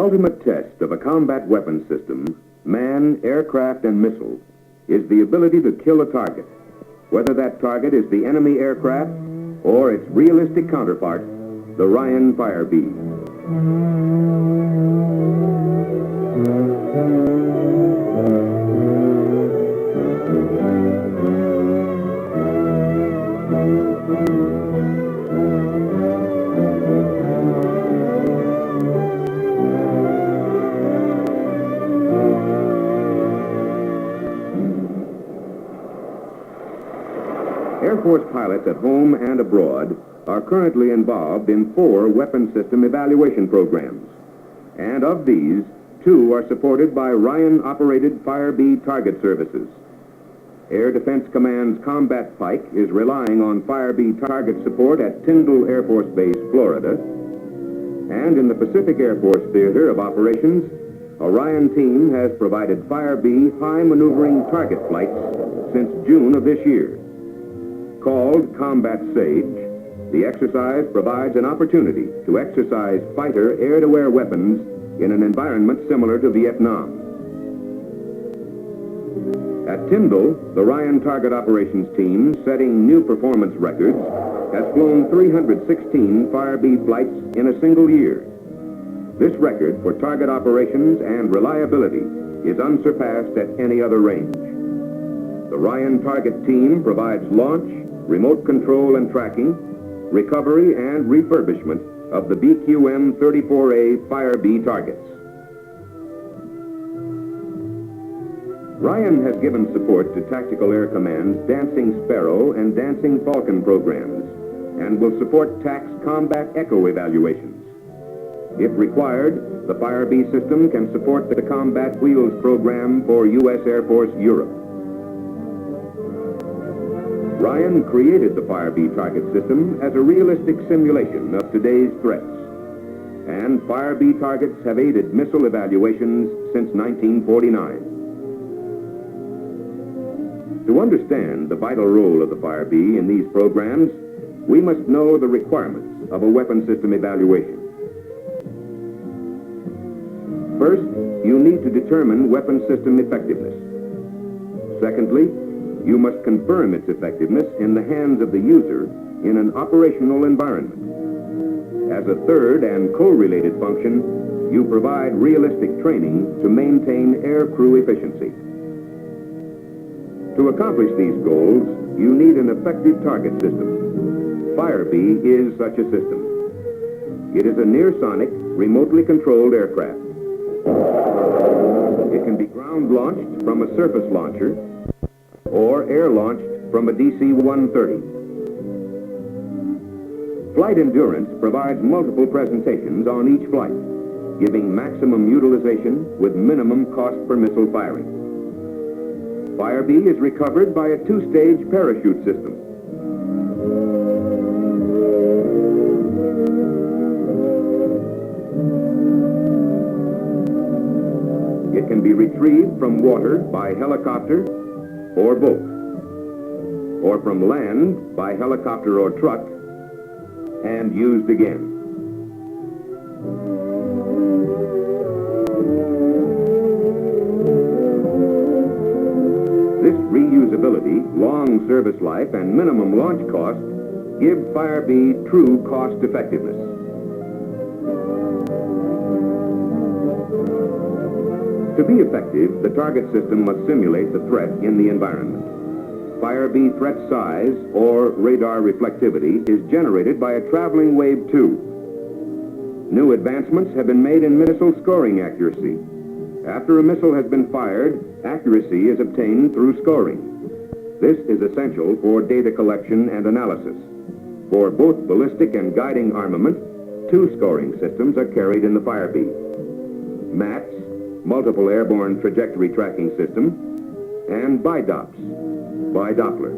ultimate test of a combat weapon system, man, aircraft, and missile, is the ability to kill a target, whether that target is the enemy aircraft or its realistic counterpart, the Ryan Firebee. Air Force pilots at home and abroad are currently involved in 4 weapon system evaluation programs. And of these, 2 are supported by Ryan-operated Firebee target services. Air Defense Command's Combat Pike is relying on Firebee target support at Tyndall Air Force Base, Florida. And in the Pacific Air Force Theater of Operations, a Ryan team has provided Firebee high-maneuvering target flights since June of this year. Called Combat Sage, the exercise provides an opportunity to exercise fighter air-to-air weapons in an environment similar to Vietnam. At Tyndall, the Ryan Target Operations Team, setting new performance records, has flown 316 Firebee flights in a single year. This record for target operations and reliability is unsurpassed at any other range. The Ryan Target Team provides launch, remote control and tracking, recovery and refurbishment of the BQM-34A Firebee targets. Ryan has given support to Tactical Air Command's Dancing Sparrow and Dancing Falcon programs and will support TAC's Combat Echo evaluations. If required, the Firebee system can support the Combat Wheels program for U.S. Air Force Europe. Ryan created the Firebee target system as a realistic simulation of today's threats. And Firebee targets have aided missile evaluations since 1949. To understand the vital role of the Firebee in these programs, we must know the requirements of a weapon system evaluation. First, you need to determine weapon system effectiveness. Secondly, you must confirm its effectiveness in the hands of the user in an operational environment. As a third and co-related function, you provide realistic training to maintain air crew efficiency. To accomplish these goals, you need an effective target system. Firebee is such a system. It is a near-sonic, remotely controlled aircraft. It can be ground-launched from a surface launcher or air-launched from a DC-130. Flight endurance provides multiple presentations on each flight, giving maximum utilization with minimum cost per missile firing. Firebee is recovered by a 2-stage parachute system. It can be retrieved from water by helicopter or boat, or from land by helicopter or truck, and used again. This reusability, long service life, and minimum launch cost give Firebee true cost effectiveness. To be effective, the target system must simulate the threat in the environment. Firebee threat size, or radar reflectivity, is generated by a traveling wave tube. New advancements have been made in missile scoring accuracy. After a missile has been fired, accuracy is obtained through scoring. This is essential for data collection and analysis. For both ballistic and guiding armament, 2 scoring systems are carried in the Firebee: MATS, Multiple Airborne Trajectory Tracking System, and BiDops, bi-Doppler.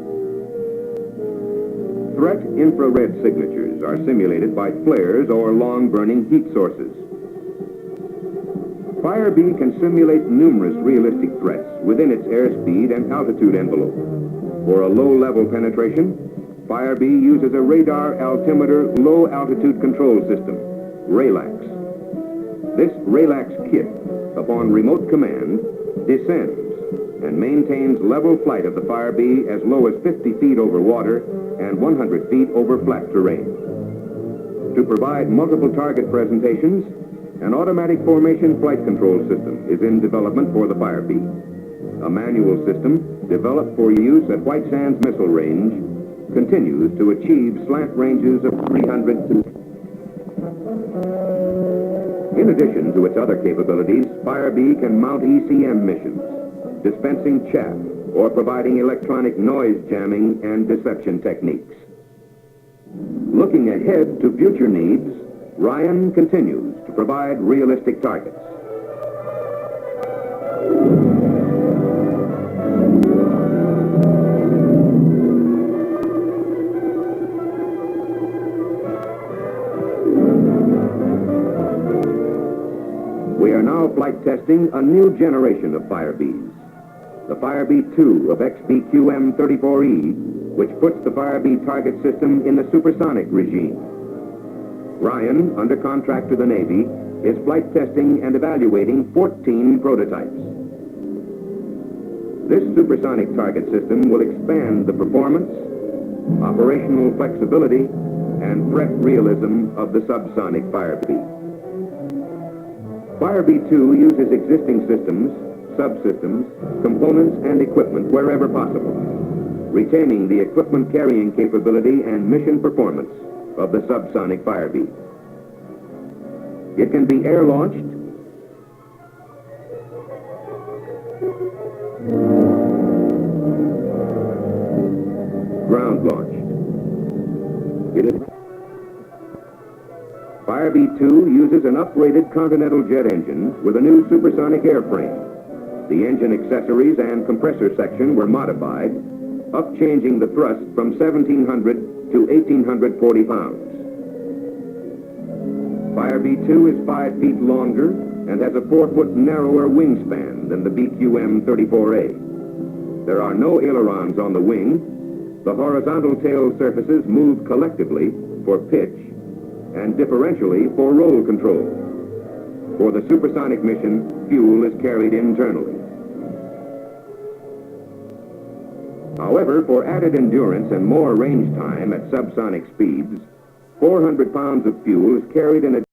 Threat infrared signatures are simulated by flares or long-burning heat sources. Firebee can simulate numerous realistic threats within its airspeed and altitude envelope. For a low-level penetration, Firebee uses a radar altimeter low-altitude control system, RALAX. This Relax kit, upon remote command, descends and maintains level flight of the Firebee as low as 50 feet over water and 100 feet over flat terrain. To provide multiple target presentations, an automatic formation flight control system is in development for the Firebee. A manual system, developed for use at White Sands Missile Range, continues to achieve slant ranges of 300 to... In addition to its other capabilities, Firebee can mount ECM missions, dispensing chaff or providing electronic noise jamming and deception techniques. Looking ahead to future needs, Ryan continues to provide realistic targets. We are now flight testing a new generation of Firebees. The Firebee 2 of XBQM-34E, which puts the Firebee target system in the supersonic regime. Ryan, under contract to the Navy, is flight testing and evaluating 14 prototypes. This supersonic target system will expand the performance, operational flexibility, and threat realism of the subsonic Firebee. Firebee 2 uses existing systems, subsystems, components, and equipment wherever possible, retaining the equipment carrying capability and mission performance of the subsonic Firebee. It can be air-launched, ground-launched. Firebee 2 uses an upgraded Continental jet engine with a new supersonic airframe. The engine accessories and compressor section were modified, up-changing the thrust from 1,700 to 1,840 pounds. Firebee 2 is 5 feet longer and has a 4-foot narrower wingspan than the BQM-34A. There are no ailerons on the wing. The horizontal tail surfaces move collectively for pitch and differentially for roll control. For the supersonic mission, fuel is carried internally. However, for added endurance and more range time at subsonic speeds, 400 pounds of fuel is carried in a